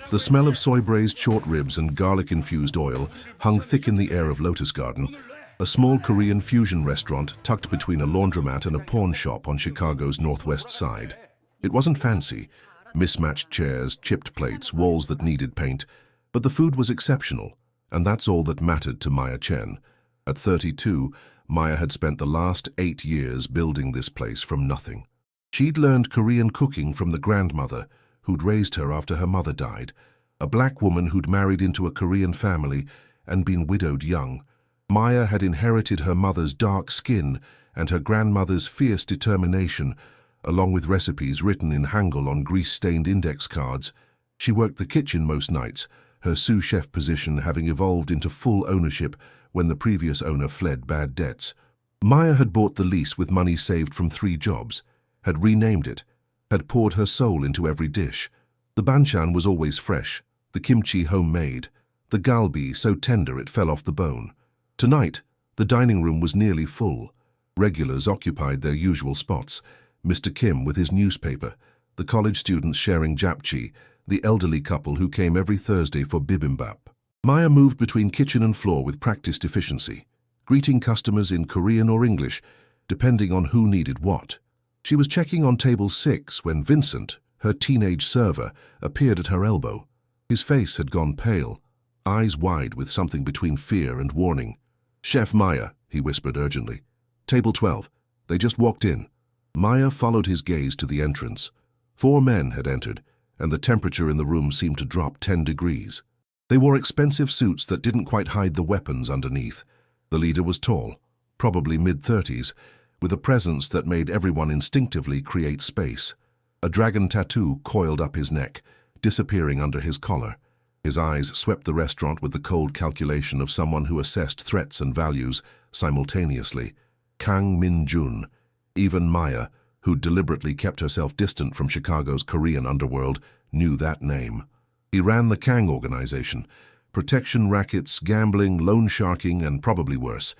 The smell of soy-braised short ribs and garlic-infused oil hung thick in the air of Lotus Garden, a small Korean fusion restaurant tucked between a laundromat and a pawn shop on Chicago's northwest side. It wasn't fancy, mismatched chairs, chipped plates, walls that needed paint, but the food was exceptional, and that's all that mattered to Maya Chen. At 32, Maya had spent the last 8 years building this place from nothing. She'd learned Korean cooking from the grandmother who'd raised her after her mother died, a black woman who'd married into a Korean family and been widowed young. Maya had inherited her mother's dark skin and her grandmother's fierce determination, along with recipes written in Hangul on grease-stained index cards. She worked the kitchen most nights, her sous chef position having evolved into full ownership when the previous owner fled bad debts. Maya had bought the lease with money saved from 3 jobs, had renamed it, had poured her soul into every dish. The banchan was always fresh, the kimchi homemade, the galbi so tender it fell off the bone. Tonight, the dining room was nearly full. Regulars occupied their usual spots, Mr. Kim with his newspaper, the college students sharing japchae, the elderly couple who came every Thursday for bibimbap. Maya moved between kitchen and floor with practiced efficiency, greeting customers in Korean or English, depending on who needed what. She was checking on table 6 when Vincent, her teenage server, appeared at her elbow. His face had gone pale, eyes wide with something between fear and warning. "Chef Maya," he whispered urgently. "Table 12. They just walked in." Maya followed his gaze to the entrance. 4 men had entered, and the temperature in the room seemed to drop 10 degrees. They wore expensive suits that didn't quite hide the weapons underneath. The leader was tall, probably mid-30s, with a presence that made everyone instinctively create space. A dragon tattoo coiled up his neck, disappearing under his collar. His eyes swept the restaurant with the cold calculation of someone who assessed threats and values simultaneously. Kang Min-jun. Even Maya, who deliberately kept herself distant from Chicago's Korean underworld, knew that name. He ran the Kang organization. Protection rackets, gambling, loan sharking, and probably worse.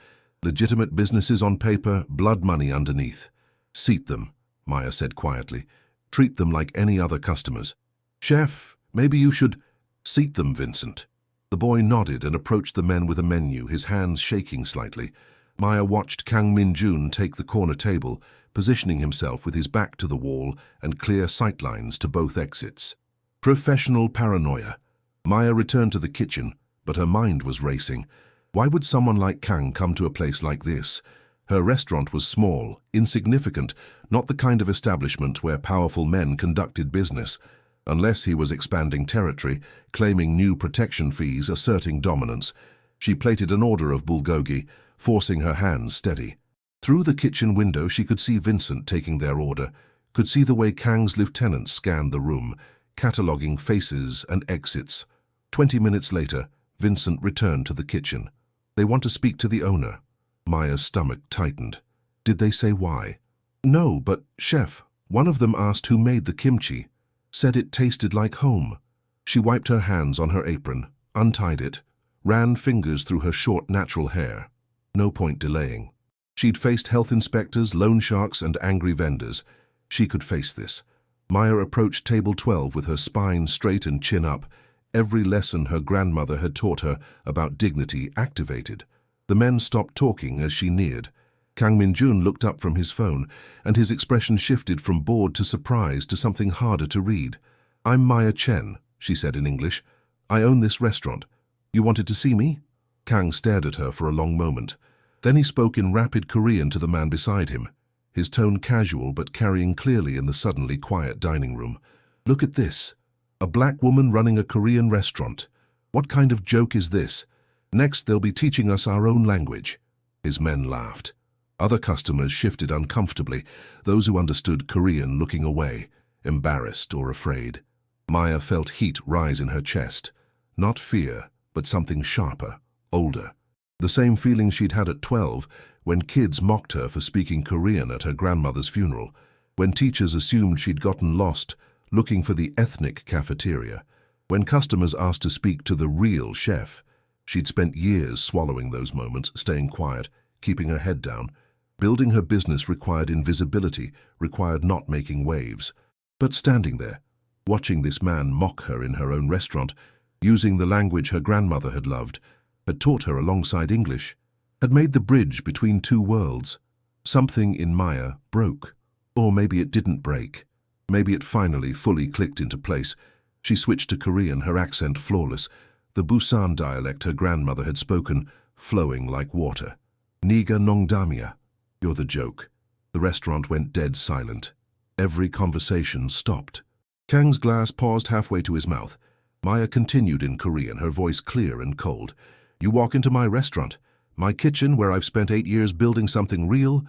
Legitimate businesses on paper, blood money underneath. "Seat them," Maya said quietly. "Treat them like any other customers." "Chef, maybe you should—" "Seat them, Vincent." The boy nodded and approached the men with a menu, his hands shaking slightly. Maya watched Kang Min-jun take the corner table, positioning himself with his back to the wall and clear sightlines to both exits. Professional paranoia. Maya returned to the kitchen, but her mind was racing. Why would someone like Kang come to a place like this? Her restaurant was small, insignificant, not the kind of establishment where powerful men conducted business. Unless he was expanding territory, claiming new protection fees, asserting dominance. She plated an order of bulgogi, forcing her hands steady. Through the kitchen window she could see Vincent taking their order, could see the way Kang's lieutenants scanned the room, cataloguing faces and exits. 20 minutes later, Vincent returned to the kitchen. "They want to speak to the owner." Maya's stomach tightened. "Did they say why?" "No, but, Chef, one of them asked who made the kimchi. Said it tasted like home." She wiped her hands on her apron, untied it, ran fingers through her short natural hair. No point delaying. She'd faced health inspectors, loan sharks, and angry vendors. She could face this. Maya approached table 12 with her spine straight and chin up, every lesson her grandmother had taught her about dignity activated. The men stopped talking as she neared. Kang Min-jun looked up from his phone, and his expression shifted from bored to surprise to something harder to read. "I'm Maya Chen," she said in English. "I own this restaurant. You wanted to see me?" Kang stared at her for a long moment. Then he spoke in rapid Korean to the man beside him, his tone casual but carrying clearly in the suddenly quiet dining room. "Look at this. A black woman running a Korean restaurant. What kind of joke is this? Next they'll be teaching us our own language." His men laughed. Other customers shifted uncomfortably, those who understood Korean looking away, embarrassed or afraid. Maya felt heat rise in her chest. Not fear, but something sharper, older. The same feeling she'd had at 12, when kids mocked her for speaking Korean at her grandmother's funeral, when teachers assumed she'd gotten lost, looking for the ethnic cafeteria, when customers asked to speak to the real chef. She'd spent years swallowing those moments, staying quiet, keeping her head down. Building her business required invisibility, required not making waves. But standing there, Watching this man mock her in her own restaurant, using the language her grandmother had loved, had taught her alongside English, had made the bridge between two worlds. Something in Maya broke. Or maybe it didn't break. Maybe it finally fully clicked into place. She switched to Korean, her accent flawless, the Busan dialect her grandmother had spoken, flowing like water. Niga nongdamia. You're the joke. The restaurant went dead silent. Every conversation stopped. Kang's glass paused halfway to his mouth. Maya continued in Korean, her voice clear and cold. You walk into my restaurant, my kitchen where I've spent 8 years building something real,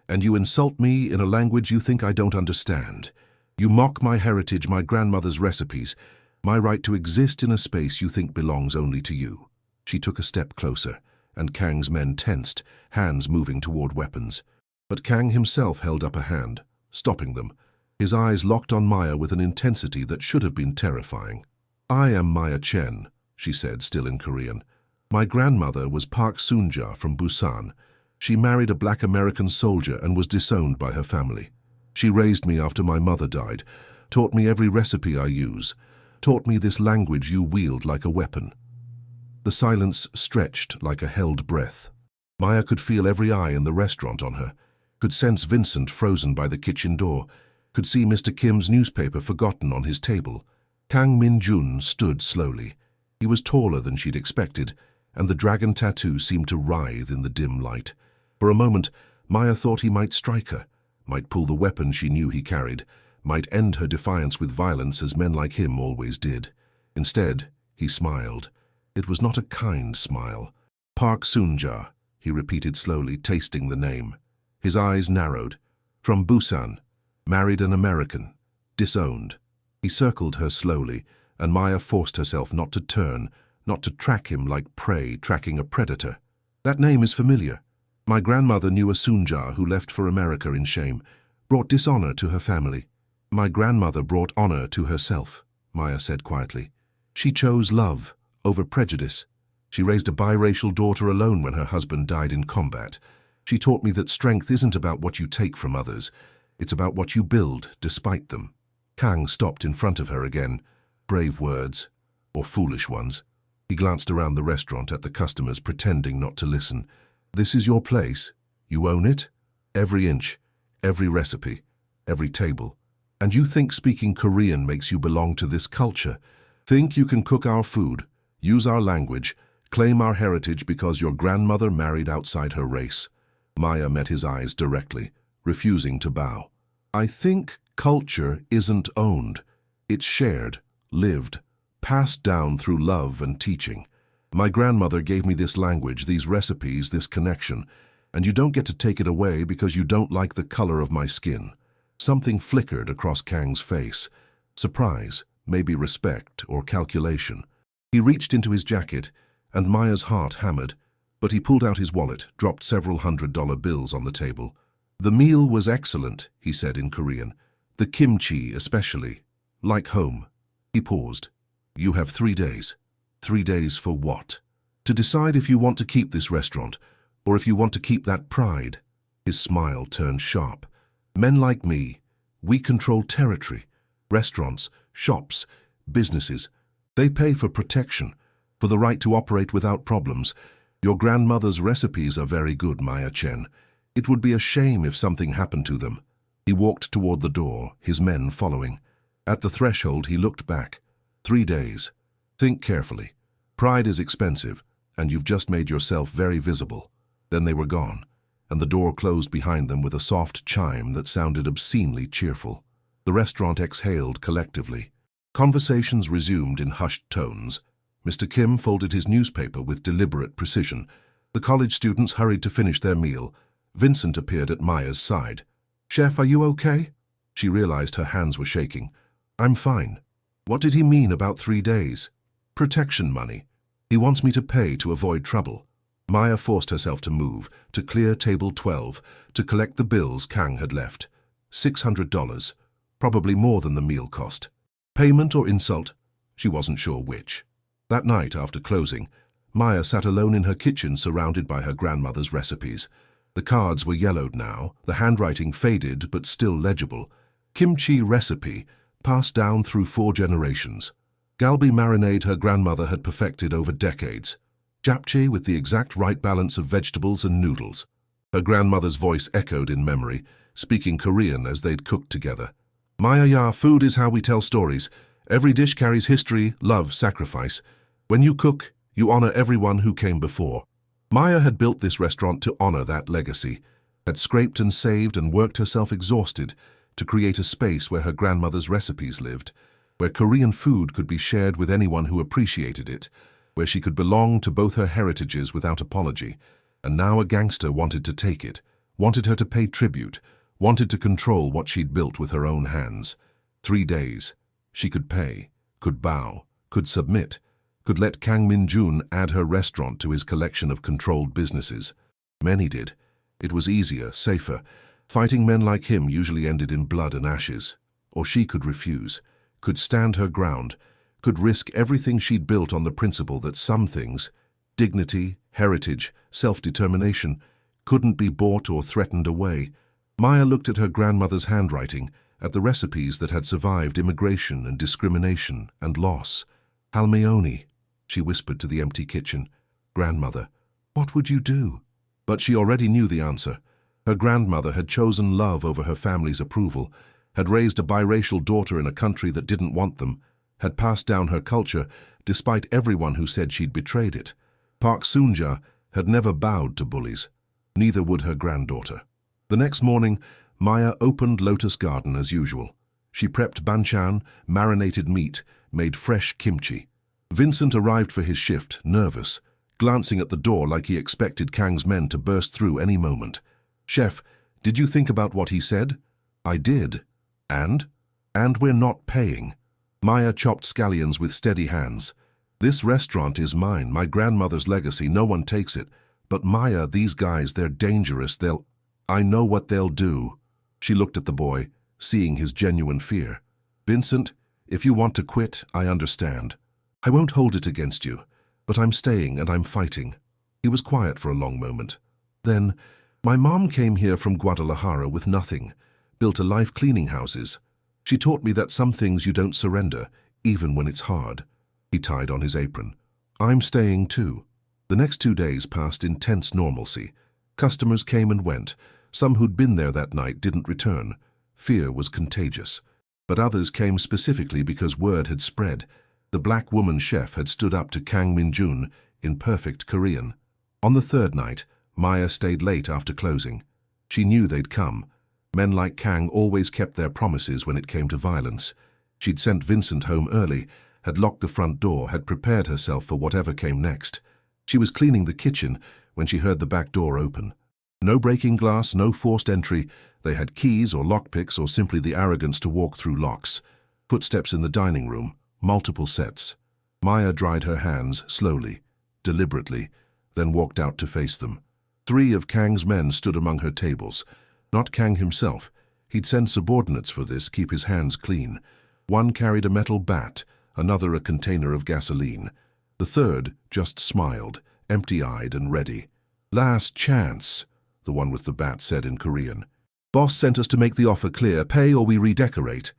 and you insult me in a language you think I don't understand. You mock my heritage, my grandmother's recipes, my right to exist in a space you think belongs only to you. She took a step closer, and Kang's men tensed, hands moving toward weapons. But Kang himself held up a hand, stopping them, his eyes locked on Maya with an intensity that should have been terrifying. I am Maya Chen, she said, still in Korean. My grandmother was Park Soon-ja from Busan. She married a black American soldier and was disowned by her family. She raised me after my mother died, taught me every recipe I use, taught me this language you wield like a weapon. The silence stretched like a held breath. Maya could feel every eye in the restaurant on her, could sense Vincent frozen by the kitchen door, could see Mr. Kim's newspaper forgotten on his table. Kang Min-jun stood slowly. He was taller than she'd expected, and the dragon tattoo seemed to writhe in the dim light. For a moment, Maya thought he might strike her, might pull the weapon she knew he carried, might end her defiance with violence as men like him always did. Instead, he smiled. It was not a kind smile. Park Soon-ja, he repeated slowly, tasting the name. His eyes narrowed. From Busan, married an American, disowned. He circled her slowly, and Maya forced herself not to turn, not to track him like prey tracking a predator. That name is familiar. My grandmother knew a Soon-ja who left for America in shame, brought dishonor to her family. My grandmother brought honor to herself, Maya said quietly. She chose love over prejudice. She raised a biracial daughter alone when her husband died in combat. She taught me that strength isn't about what you take from others. It's about what you build despite them. Kang stopped in front of her again. Brave words, or foolish ones. He glanced around the restaurant at the customers, pretending not to listen. This is your place. You own it. Every inch, every recipe, every table. And you think speaking Korean makes you belong to this culture. Think you can cook our food, use our language, claim our heritage because your grandmother married outside her race. Maya met his eyes directly, refusing to bow. I think culture isn't owned. It's shared, lived, passed down through love and teaching. My grandmother gave me this language, these recipes, this connection, and you don't get to take it away because you don't like the color of my skin. Something flickered across Kang's face. Surprise, maybe respect or calculation. He reached into his jacket, and Maya's heart hammered, but he pulled out his wallet, dropped several $100 bills on the table. The meal was excellent, he said in Korean. The kimchi especially. Like home. He paused. You have 3 days. 3 days for what? To decide if you want to keep this restaurant, or if you want to keep that pride. His smile turned sharp. Men like me, we control territory. Restaurants, shops, businesses. They pay for protection, for the right to operate without problems. Your grandmother's recipes are very good, Maya Chen. It would be a shame if something happened to them. He walked toward the door, his men following. At the threshold, he looked back. 3 days. Think carefully. Pride is expensive, and you've just made yourself very visible. Then they were gone, and the door closed behind them with a soft chime that sounded obscenely cheerful. The restaurant exhaled collectively. Conversations resumed in hushed tones. Mr. Kim folded his newspaper with deliberate precision. The college students hurried to finish their meal. Vincent appeared at Maya's side. Chef, are you okay? She realized her hands were shaking. I'm fine. What did he mean about 3 days? Protection money. He wants me to pay to avoid trouble. Maya forced herself to move, to clear table 12, to collect the bills Kang had left. $600, probably more than the meal cost. Payment or insult? She wasn't sure which. That night, after closing, Maya sat alone in her kitchen surrounded by her grandmother's recipes. The cards were yellowed now, the handwriting faded but still legible. Kimchi recipe, passed down through 4 generations. Galbi marinade her grandmother had perfected over decades. Japchae with the exact right balance of vegetables and noodles. Her grandmother's voice echoed in memory, speaking Korean as they'd cooked together. Maya ya, food is how we tell stories. Every dish carries history, love, sacrifice. When you cook, you honor everyone who came before. Maya had built this restaurant to honor that legacy, had scraped and saved and worked herself exhausted to create a space where her grandmother's recipes lived, where Korean food could be shared with anyone who appreciated it, where she could belong to both her heritages without apology. And now a gangster wanted to take it, wanted her to pay tribute, wanted to control what she'd built with her own hands. 3 days. She could pay, could bow, could submit, could let Kang Min-jun add her restaurant to his collection of controlled businesses. Many did. It was easier, safer. Fighting men like him usually ended in blood and ashes. Or she could refuse, could stand her ground, could risk everything she'd built on the principle that some things, dignity, heritage, self-determination, couldn't be bought or threatened away. Maya looked at her grandmother's handwriting, at the recipes that had survived immigration and discrimination and loss. Halmeoni, she whispered to the empty kitchen. Grandmother, what would you do? But she already knew the answer. Her grandmother had chosen love over her family's approval, had raised a biracial daughter in a country that didn't want them, had passed down her culture despite everyone who said she'd betrayed it. Park Soon-ja had never bowed to bullies. Neither would her granddaughter. The next morning, Maya opened Lotus Garden as usual. She prepped banchan, marinated meat, made fresh kimchi. Vincent arrived for his shift, nervous, glancing at the door like he expected Kang's men to burst through any moment. Chef, did you think about what he said? I did. And? And we're not paying. Maya chopped scallions with steady hands. This restaurant is mine, my grandmother's legacy, no one takes it. But Maya, these guys, they're dangerous, I know what they'll do. She looked at the boy, seeing his genuine fear. Vincent, if you want to quit, I understand. I won't hold it against you, but I'm staying and I'm fighting. He was quiet for a long moment. Then, my mom came here from Guadalajara with nothing, built a life cleaning houses. She taught me that some things you don't surrender, even when it's hard. He tied on his apron. I'm staying too. The next 2 days passed in tense normalcy. Customers came and went. Some who'd been there that night didn't return. Fear was contagious. But others came specifically because word had spread. The black woman chef had stood up to Kang Min-jun in perfect Korean. On the 3rd night, Maya stayed late after closing. She knew they'd come. Men like Kang always kept their promises when it came to violence. She'd sent Vincent home early, had locked the front door, had prepared herself for whatever came next. She was cleaning the kitchen when she heard the back door open. No breaking glass, no forced entry. They had keys or lockpicks or simply the arrogance to walk through locks. Footsteps in the dining room, multiple sets. Maya dried her hands slowly, deliberately, then walked out to face them. 3 of Kang's men stood among her tables. Not Kang himself. He'd send subordinates for this, keep his hands clean. One carried a metal bat, another a container of gasoline. The 3rd just smiled, empty-eyed and ready. Last chance, the one with the bat said in Korean. Boss sent us to make the offer clear, pay or we redecorate.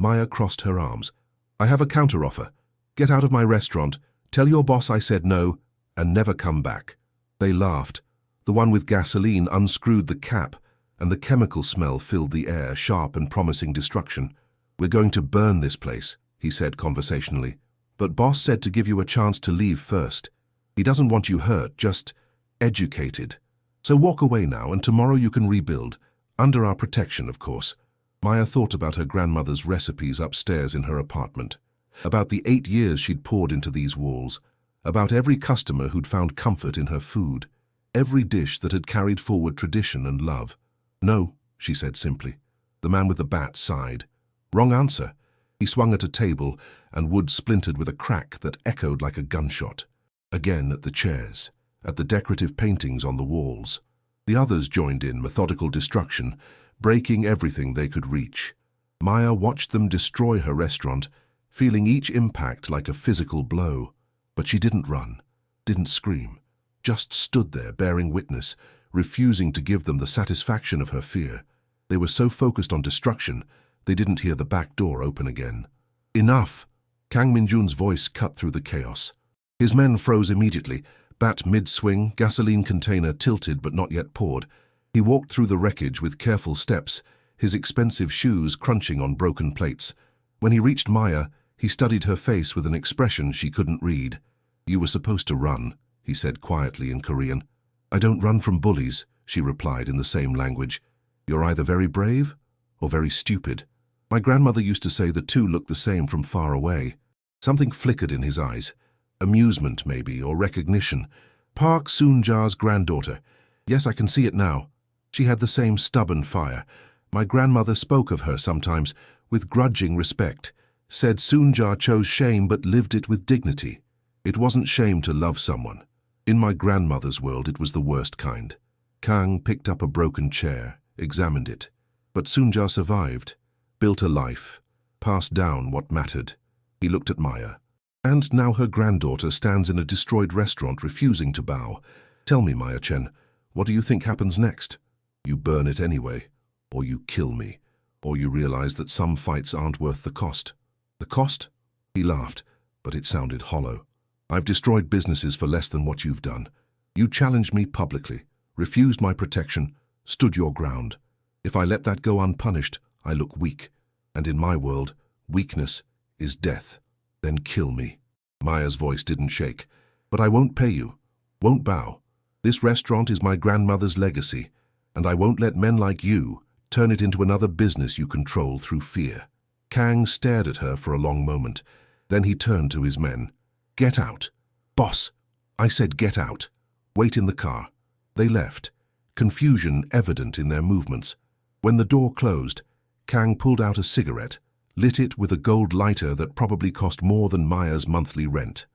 Maya crossed her arms. I have a counteroffer. Get out of my restaurant, tell your boss I said no, and never come back. They laughed. The one with gasoline unscrewed the cap, and the chemical smell filled the air, sharp and promising destruction. We're going to burn this place, he said conversationally. But boss said to give you a chance to leave first. He doesn't want you hurt, just educated. So walk away now, and tomorrow you can rebuild. Under our protection, of course. Maya thought about her grandmother's recipes upstairs in her apartment, about the 8 years she'd poured into these walls, about every customer who'd found comfort in her food, every dish that had carried forward tradition and love. No, she said simply. The man with the bat sighed. Wrong answer. He swung at a table, and wood splintered with a crack that echoed like a gunshot. Again at the chairs, at the decorative paintings on the walls. The others joined in methodical destruction, breaking everything they could reach. Maya watched them destroy her restaurant, feeling each impact like a physical blow. But she didn't run, didn't scream, just stood there bearing witness, refusing to give them the satisfaction of her fear. They were so focused on destruction, they didn't hear the back door open again. Enough! Kang Minjun's voice cut through the chaos. His men froze immediately, bat mid-swing, gasoline container tilted but not yet poured. He walked through the wreckage with careful steps, his expensive shoes crunching on broken plates. When he reached Maya, he studied her face with an expression she couldn't read. "You were supposed to run," he said quietly in Korean. "I don't run from bullies," she replied in the same language. "You're either very brave or very stupid." My grandmother used to say the two looked the same from far away. Something flickered in his eyes. Amusement, maybe, or recognition. Park Soon-ja's granddaughter. Yes, I can see it now. She had the same stubborn fire. My grandmother spoke of her sometimes with grudging respect, said Soon-ja chose shame but lived it with dignity. It wasn't shame to love someone. In my grandmother's world, it was the worst kind. Kang picked up a broken chair, examined it. But Soon-ja survived, built a life, passed down what mattered. He looked at Maya. And now her granddaughter stands in a destroyed restaurant refusing to bow. Tell me, Maya Chen, what do you think happens next? You burn it anyway, or you kill me, or you realize that some fights aren't worth the cost. The cost? He laughed, but it sounded hollow. I've destroyed businesses for less than what you've done. You challenged me publicly, refused my protection, stood your ground. If I let that go unpunished, I look weak. And in my world, weakness is death. Then kill me. Maya's voice didn't shake. But I won't pay you. Won't bow. This restaurant is my grandmother's legacy, and I won't let men like you turn it into another business you control through fear. Kang stared at her for a long moment. Then he turned to his men. Get out. Boss, I said get out. Wait in the car. They left, confusion evident in their movements. When the door closed, Kang pulled out a cigarette, lit it with a gold lighter that probably cost more than Maya's monthly rent.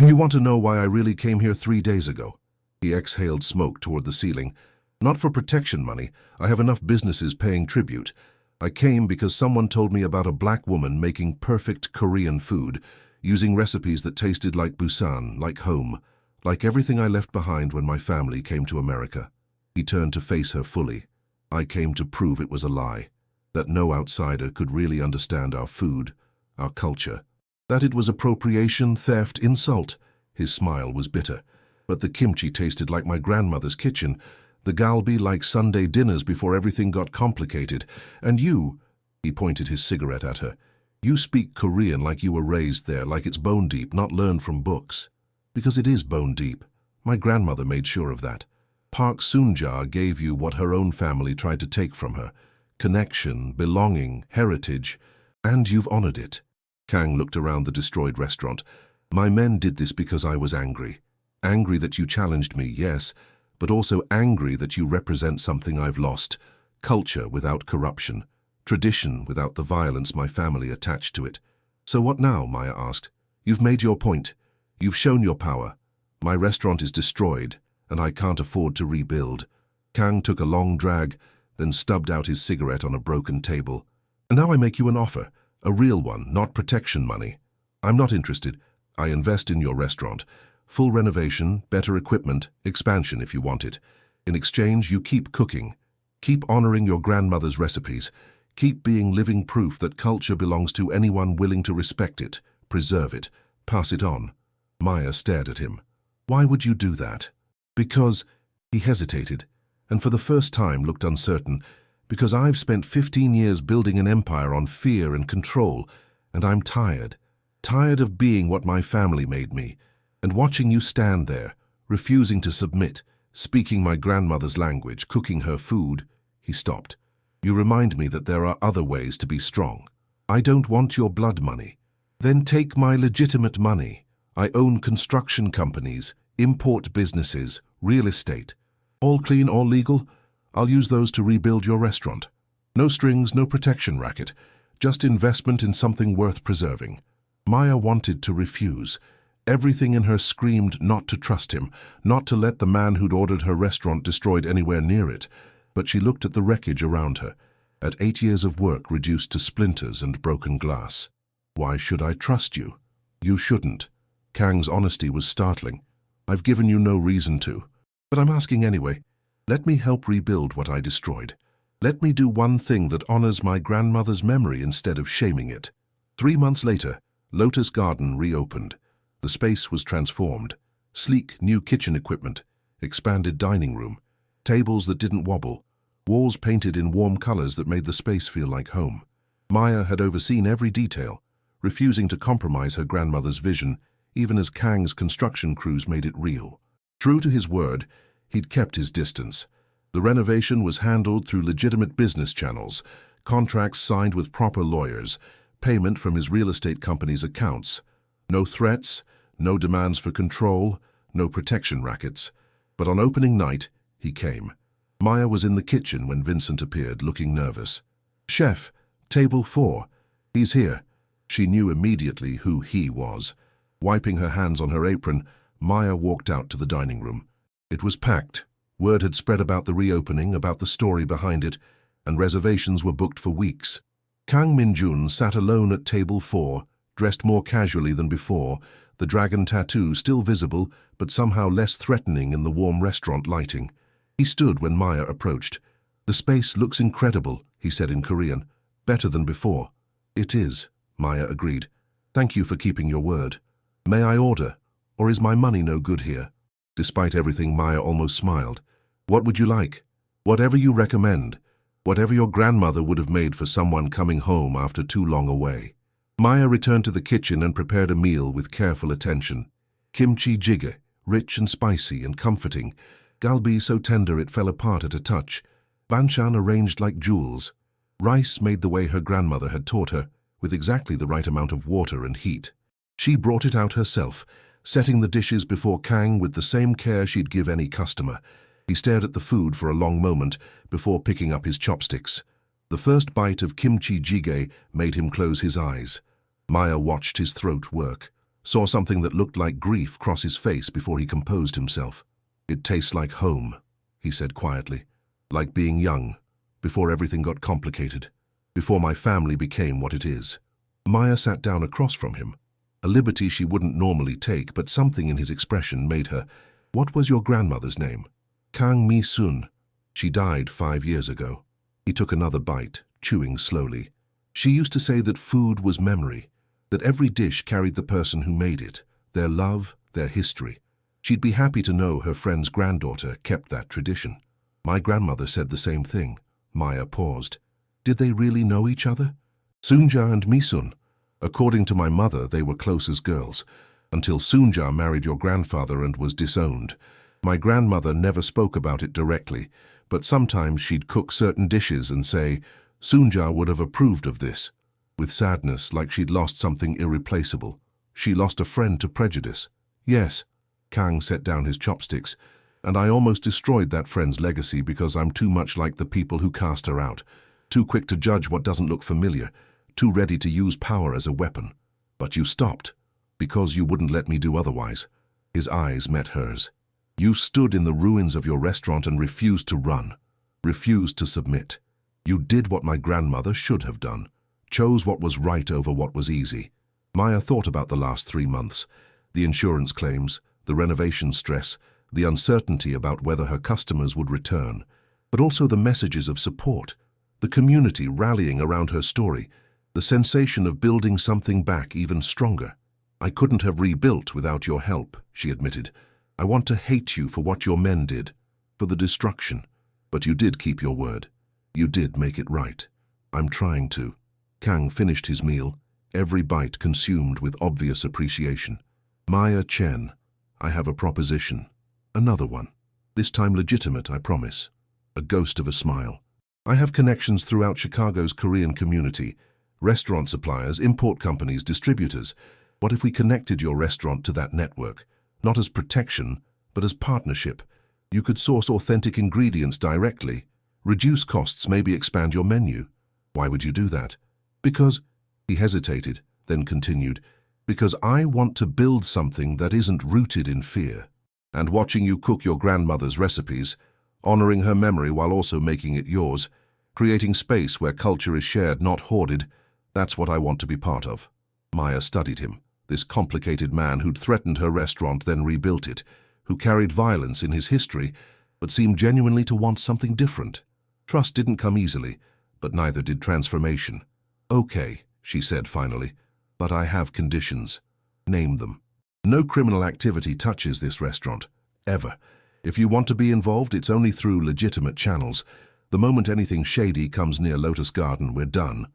You want to know why I really came here 3 days ago? He exhaled smoke toward the ceiling. Not for protection money. I have enough businesses paying tribute. I came because someone told me about a black woman making perfect Korean food, using recipes that tasted like Busan, like home, like everything I left behind when my family came to America. He turned to face her fully. I came to prove it was a lie. That no outsider could really understand our food, our culture. That it was appropriation, theft, insult. His smile was bitter. But the kimchi tasted like my grandmother's kitchen, the galbi like Sunday dinners before everything got complicated. And you, he pointed his cigarette at her, you speak Korean like you were raised there, like it's bone deep, not learned from books. Because it is bone deep. My grandmother made sure of that. Park Soon-ja gave you what her own family tried to take from her. Connection, belonging, heritage, and you've honored it. Kang looked around the destroyed restaurant. My men did this because I was angry. Angry that you challenged me, yes, but also angry that you represent something I've lost. Culture without corruption. Tradition without the violence my family attached to it. So what now? Maya asked. You've made your point. You've shown your power. My restaurant is destroyed, and I can't afford to rebuild. Kang took a long drag, then stubbed out his cigarette on a broken table. And now I make you an offer, a real one, not protection money. I'm not interested. I invest in your restaurant. Full renovation, better equipment, expansion if you want it. In exchange, you keep cooking. Keep honoring your grandmother's recipes. Keep being living proof that culture belongs to anyone willing to respect it, preserve it, pass it on. Maya stared at him. Why would you do that? Because, he hesitated, and for the first time looked uncertain, because I've spent 15 years building an empire on fear and control, and I'm tired. Tired of being what my family made me, and watching you stand there, refusing to submit, speaking my grandmother's language, cooking her food. He stopped. You remind me that there are other ways to be strong. I don't want your blood money. Then take my legitimate money. I own construction companies, import businesses, real estate. All clean, all legal. I'll use those to rebuild your restaurant. No strings, no protection racket. Just investment in something worth preserving. Maya wanted to refuse. Everything in her screamed not to trust him, not to let the man who'd ordered her restaurant destroyed anywhere near it. But she looked at the wreckage around her, at 8 years of work reduced to splinters and broken glass. Why should I trust you? You shouldn't. Kang's honesty was startling. I've given you no reason to. But I'm asking anyway. Let me help rebuild what I destroyed. Let me do one thing that honors my grandmother's memory instead of shaming it. 3 months later, Lotus Garden reopened. The space was transformed. Sleek new kitchen equipment, expanded dining room, tables that didn't wobble, walls painted in warm colors that made the space feel like home. Maya had overseen every detail, refusing to compromise her grandmother's vision, even as Kang's construction crews made it real. True to his word, he'd kept his distance. The renovation was handled through legitimate business channels, contracts signed with proper lawyers, payment from his real estate company's accounts. No threats, no demands for control, no protection rackets. But on opening night, he came. Maya was in the kitchen when Vincent appeared, looking nervous. "Chef, table 4. He's here." She knew immediately who he was. Wiping her hands on her apron, Maya walked out to the dining room. It was packed. Word had spread about the reopening, about the story behind it, and reservations were booked for weeks. Kang Min-jun sat alone at table 4, dressed more casually than before, the dragon tattoo still visible but somehow less threatening in the warm restaurant lighting. He stood when Maya approached. "The space looks incredible," he said in Korean. "Better than before." "It is," Maya agreed. "Thank you for keeping your word. May I order, or is my money no good here?" Despite everything, Maya almost smiled. "What would you like? Whatever you recommend. Whatever your grandmother would have made for someone coming home after too long away." Maya returned to the kitchen and prepared a meal with careful attention. Kimchi jjigae, rich and spicy and comforting. Galbi so tender it fell apart at a touch. Banchan arranged like jewels. Rice made the way her grandmother had taught her, with exactly the right amount of water and heat. She brought it out herself, setting the dishes before Kang with the same care she'd give any customer. He stared at the food for a long moment before picking up his chopsticks. The first bite of kimchi jjigae made him close his eyes. Maya watched his throat work, saw something that looked like grief cross his face before he composed himself. "It tastes like home," he said quietly. "Like being young, before everything got complicated, before my family became what it is." Maya sat down across from him, a liberty she wouldn't normally take, but something in his expression made her. "What was your grandmother's name?" "Kang Mi-sun. She died 5 years ago." He took another bite, chewing slowly. "She used to say that food was memory, that every dish carried the person who made it, their love, their history. She'd be happy to know her friend's granddaughter kept that tradition." "My grandmother said the same thing." Maya paused. "Did they really know each other?" "Sunja and Mi-sun. According to my mother, they were close as girls, until Sunja married your grandfather and was disowned. My grandmother never spoke about it directly, but sometimes she'd cook certain dishes and say, 'Sunja would have approved of this,' with sadness, like she'd lost something irreplaceable. She lost a friend to prejudice." "Yes." Kang set down his chopsticks. "And I almost destroyed that friend's legacy because I'm too much like the people who cast her out, too quick to judge what doesn't look familiar, too ready to use power as a weapon. But you stopped, because you wouldn't let me do otherwise." His eyes met hers. "You stood in the ruins of your restaurant and refused to run, refused to submit. You did what my grandmother should have done, chose what was right over what was easy." Maya thought about the last 3 months, the insurance claims, the renovation stress, the uncertainty about whether her customers would return, but also the messages of support, the community rallying around her story, the sensation of building something back even stronger. "I couldn't have rebuilt without your help," she admitted. "I want to hate you for what your men did, for the destruction. But you did keep your word. You did make it right. I'm trying to." Kang finished his meal, every bite consumed with obvious appreciation. "Maya Chen, I have a proposition. Another one. This time legitimate, I promise." A ghost of a smile. "I have connections throughout Chicago's Korean community. Restaurant suppliers, import companies, distributors. What if we connected your restaurant to that network? Not as protection, but as partnership. You could source authentic ingredients directly, reduce costs, maybe expand your menu." "Why would you do that?" "Because," he hesitated, then continued, "because I want to build something that isn't rooted in fear. And watching you cook your grandmother's recipes, honoring her memory while also making it yours, creating space where culture is shared, not hoarded, that's what I want to be part of." Maya studied him, this complicated man who'd threatened her restaurant, then rebuilt it, who carried violence in his history, but seemed genuinely to want something different. Trust didn't come easily, but neither did transformation. "Okay," she said finally, "but I have conditions." "Name them." "No criminal activity touches this restaurant. Ever. If you want to be involved, it's only through legitimate channels. The moment anything shady comes near Lotus Garden, we're done."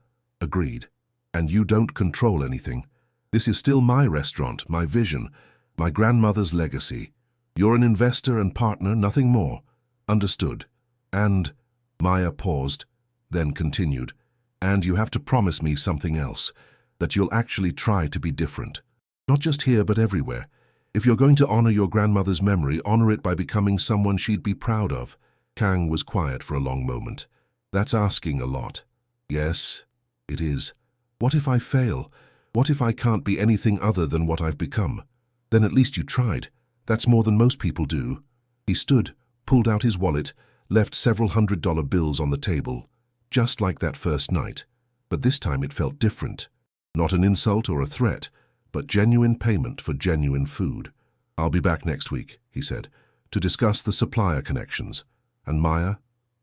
"Agreed. And you don't control anything. This is still my restaurant, my vision, my grandmother's legacy. You're an investor and partner, nothing more." "Understood. And—" Maya paused, then continued, "and you have to promise me something else, that you'll actually try to be different. Not just here, but everywhere. If you're going to honor your grandmother's memory, honor it by becoming someone she'd be proud of." Kang was quiet for a long moment. "That's asking a lot." "Yes, it is. What if I fail? What if I can't be anything other than what I've become? Then at least you tried. That's more than most people do." He stood, pulled out his wallet, left several $100 bills on the table, just like that first night. But this time it felt different. Not an insult or a threat, but genuine payment for genuine food. "I'll be back next week," he said, "to discuss the supplier connections. And Maya?"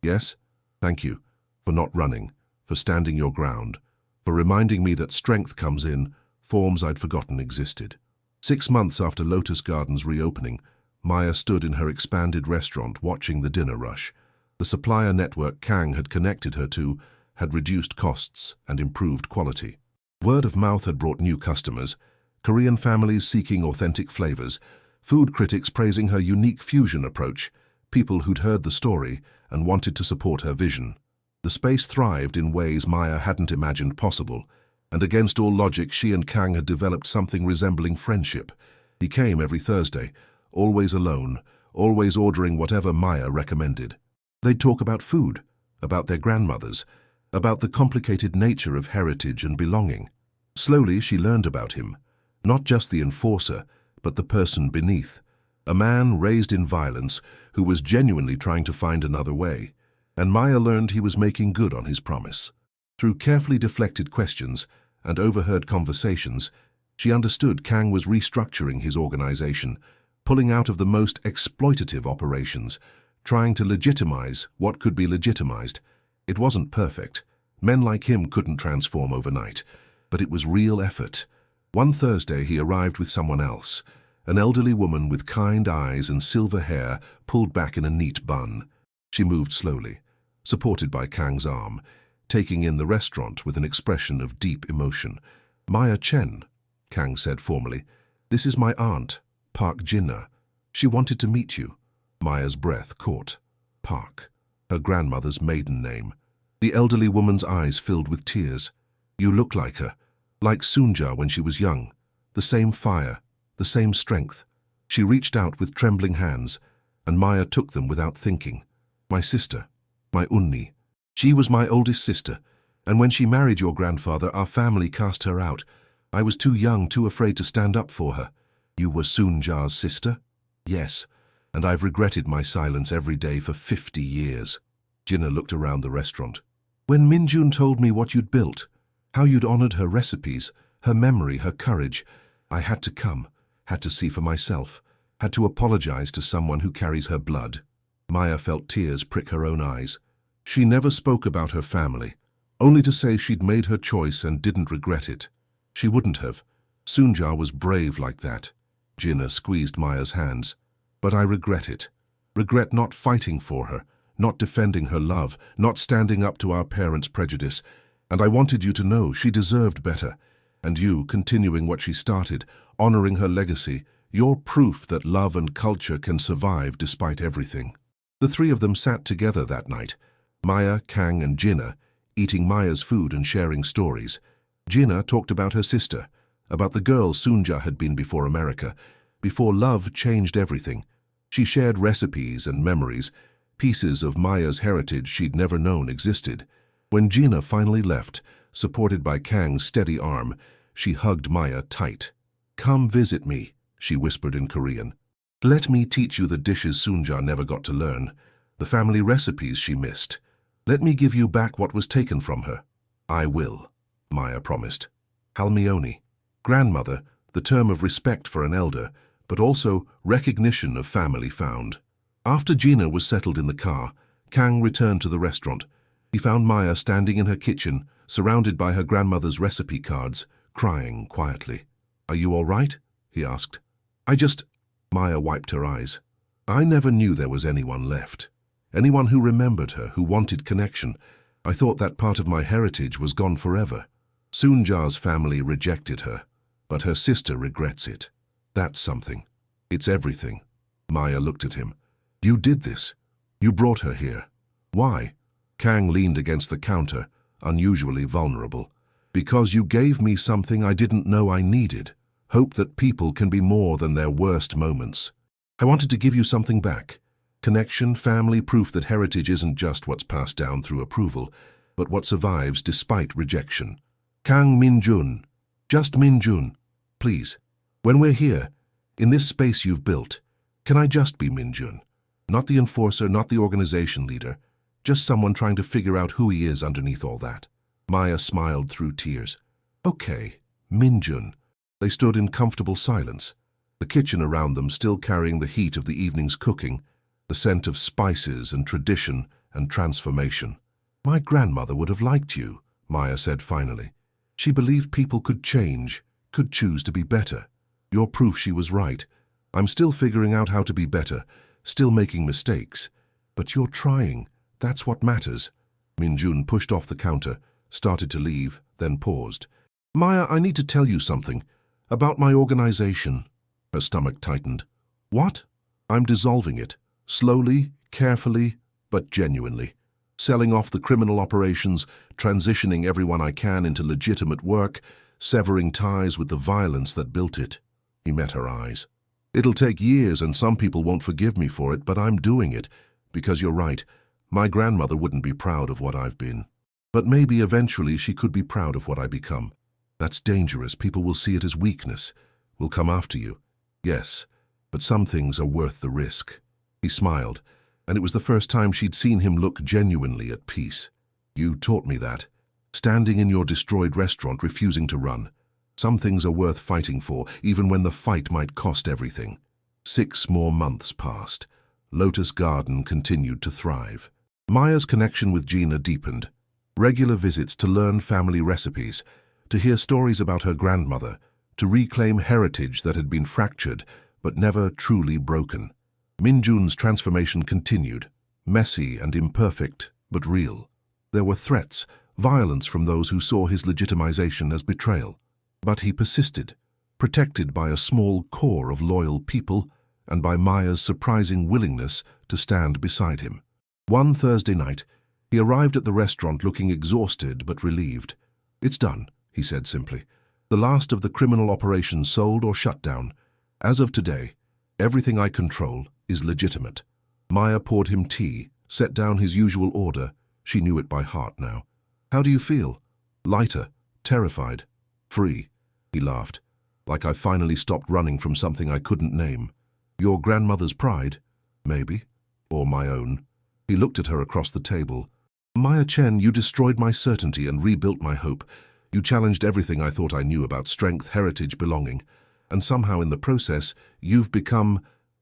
"Yes? Thank you for not running, for standing your ground, for reminding me that strength comes in forms I'd forgotten existed." 6 months after Lotus Garden's reopening, Maya stood in her expanded restaurant watching the dinner rush. The supplier network Kang had connected her to had reduced costs and improved quality. Word of mouth had brought new customers, Korean families seeking authentic flavors, food critics praising her unique fusion approach, people who'd heard the story and wanted to support her vision. The space thrived in ways Maya hadn't imagined possible, and against all logic, she and Kang had developed something resembling friendship. He came every Thursday, always alone, always ordering whatever Maya recommended. They'd talk about food, about their grandmothers, about the complicated nature of heritage and belonging. Slowly she learned about him, not just the enforcer, but the person beneath, a man raised in violence who was genuinely trying to find another way. And Maya learned he was making good on his promise. Through carefully deflected questions and overheard conversations, she understood Kang was restructuring his organization, pulling out of the most exploitative operations, trying to legitimize what could be legitimized. It wasn't perfect. Men like him couldn't transform overnight, but it was real effort. One Thursday he arrived with someone else, an elderly woman with kind eyes and silver hair pulled back in a neat bun. She moved slowly, supported by Kang's arm, taking in the restaurant with an expression of deep emotion. "Maya Chen," Kang said formally. "This is my aunt, Park Jinna. She wanted to meet you." Maya's breath caught. Park, her grandmother's maiden name. The elderly woman's eyes filled with tears. "You look like her, like Sunja when she was young. The same fire, the same strength." She reached out with trembling hands, and Maya took them without thinking. "My sister, my Unni. She was my oldest sister, and when she married your grandfather, our family cast her out. I was too young, too afraid to stand up for her." "You were Sunja's sister?" "Yes, and I've regretted my silence every day for 50 years. Jinna looked around the restaurant. "When Minjun told me what you'd built, how you'd honored her recipes, her memory, her courage, I had to come, had to see for myself, had to apologize to someone who carries her blood." Maya felt tears prick her own eyes. She never spoke about her family, only to say she'd made her choice and didn't regret it. She wouldn't have. Sunja was brave like that. Jinna squeezed Maya's hands. "But I regret it. Regret not fighting for her, not defending her love, not standing up to our parents' prejudice. And I wanted you to know she deserved better. And you, continuing what she started, honoring her legacy, you're proof that love and culture can survive despite everything." The three of them sat together that night, Maya, Kang, and Jinna, eating Maya's food and sharing stories. Jinna talked about her sister, about the girl Sunja had been before America, before love changed everything. She shared recipes and memories, pieces of Maya's heritage she'd never known existed. When Jinna finally left, supported by Kang's steady arm, she hugged Maya tight. "Come visit me," she whispered in Korean. "Let me teach you the dishes Sunja never got to learn, the family recipes she missed. Let me give you back what was taken from her." "I will," Maya promised. Halmioni, grandmother, the term of respect for an elder, but also recognition of family found. After Gina was settled in the car, Kang returned to the restaurant. He found Maya standing in her kitchen, surrounded by her grandmother's recipe cards, crying quietly. "Are you all right?" he asked. Maya wiped her eyes. "I never knew there was anyone left. Anyone who remembered her, who wanted connection. I thought that part of my heritage was gone forever. Soonja's family rejected her, but her sister regrets it. That's something. It's everything." Maya looked at him. "You did this. You brought her here. Why?" Kang leaned against the counter, unusually vulnerable. "Because you gave me something I didn't know I needed. Hope that people can be more than their worst moments. I wanted to give you something back. Connection, family, proof that heritage isn't just what's passed down through approval, but what survives despite rejection. Kang Minjun. Just Minjun. Please. When we're here, in this space you've built, can I just be Minjun? Not the enforcer, not the organization leader, just someone trying to figure out who he is underneath all that." Maya smiled through tears. "Okay, Minjun." They stood in comfortable silence, the kitchen around them still carrying the heat of the evening's cooking, the scent of spices and tradition and transformation. "My grandmother would have liked you," Maya said finally. "She believed people could change, could choose to be better. You're proof she was right. I'm still figuring out how to be better, still making mistakes. But you're trying. That's what matters." Minjun pushed off the counter, started to leave, then paused. "Maya, I need to tell you something. About my organization." Her stomach tightened. "What?" "I'm dissolving it. Slowly, carefully, but genuinely. Selling off the criminal operations, transitioning everyone I can into legitimate work, severing ties with the violence that built it." He met her eyes. "It'll take years and some people won't forgive me for it, but I'm doing it. Because you're right, my grandmother wouldn't be proud of what I've been. But maybe eventually she could be proud of what I become. That's dangerous. People will see it as weakness, will come after you. Yes, but some things are worth the risk." He smiled, and it was the first time she'd seen him look genuinely at peace. "You taught me that. Standing in your destroyed restaurant, refusing to run. Some things are worth fighting for, even when the fight might cost everything." 6 more months passed. Lotus Garden continued to thrive. Maya's connection with Gina deepened. Regular visits to learn family recipes, to hear stories about her grandmother, to reclaim heritage that had been fractured but never truly broken. Minjun's transformation continued, messy and imperfect, but real. There were threats, violence from those who saw his legitimization as betrayal. But he persisted, protected by a small core of loyal people and by Maya's surprising willingness to stand beside him. One Thursday night, he arrived at the restaurant looking exhausted but relieved. "It's done," he said simply. "The last of the criminal operations sold or shut down. As of today, everything I control is legitimate." Maya poured him tea, set down his usual order. She knew it by heart now. "How do you feel?" "Lighter, terrified, free." He laughed. "Like I finally stopped running from something I couldn't name." "Your grandmother's pride?" "Maybe. Or my own." He looked at her across the table. "Maya Chen, you destroyed my certainty and rebuilt my hope. You challenged everything I thought I knew about strength, heritage, belonging. And somehow in the process, you've become—"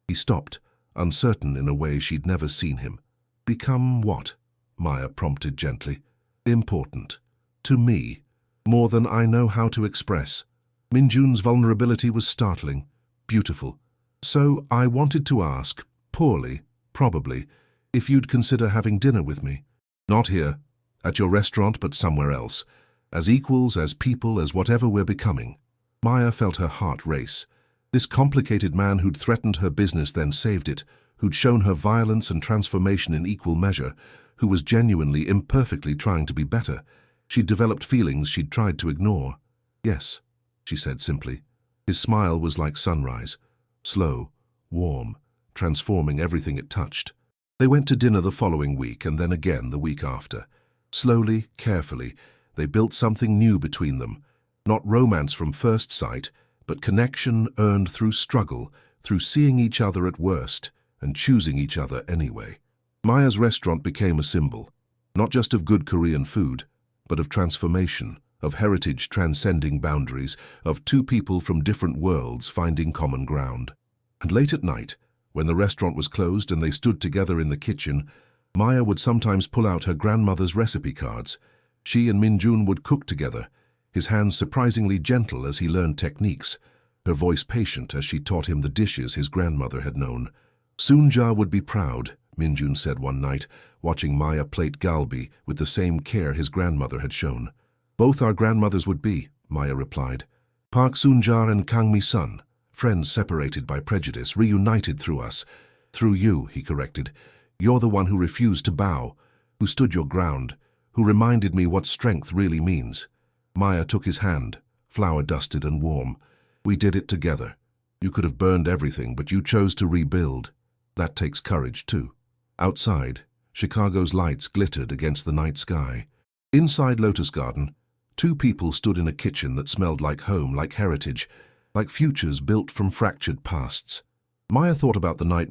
He stopped, uncertain in a way she'd never seen him. "Become what?" Maya prompted gently. "Important. To me. More than I know how to express." Minjun's vulnerability was startling, beautiful. "So I wanted to ask, poorly, probably, if you'd consider having dinner with me. Not here, at your restaurant, but somewhere else. As equals, as people, as whatever we're becoming." Maya felt her heart race. This complicated man who'd threatened her business then saved it, who'd shown her violence and transformation in equal measure, who was genuinely, imperfectly trying to be better. She'd developed feelings she'd tried to ignore. "Yes," she said simply. His smile was like sunrise, slow, warm, transforming everything it touched. They went to dinner the following week and then again the week after. Slowly, carefully, they built something new between them. Not romance from first sight, but connection earned through struggle, through seeing each other at worst and choosing each other anyway. Maya's restaurant became a symbol, not just of good Korean food, but of transformation, of heritage transcending boundaries, of two people from different worlds finding common ground. And late at night, when the restaurant was closed and they stood together in the kitchen, Maya would sometimes pull out her grandmother's recipe cards. She and Minjun would cook together, his hands surprisingly gentle as he learned techniques, her voice patient as she taught him the dishes his grandmother had known. Sunja would be proud, Minjun said one night, watching Maya plate galbi with the same care his grandmother had shown. Both our grandmothers would be, Maya replied. Park Sunjar and Kang Mi-sun, friends separated by prejudice, reunited through us. Through you, he corrected. You're the one who refused to bow, who stood your ground, who reminded me what strength really means. Maya took his hand, flour-dusted and warm. We did it together. You could have burned everything, but you chose to rebuild. That takes courage, too. Outside, Chicago's lights glittered against the night sky. Inside Lotus Garden, two people stood in a kitchen that smelled like home, like heritage, like futures built from fractured pasts. Maya thought about the night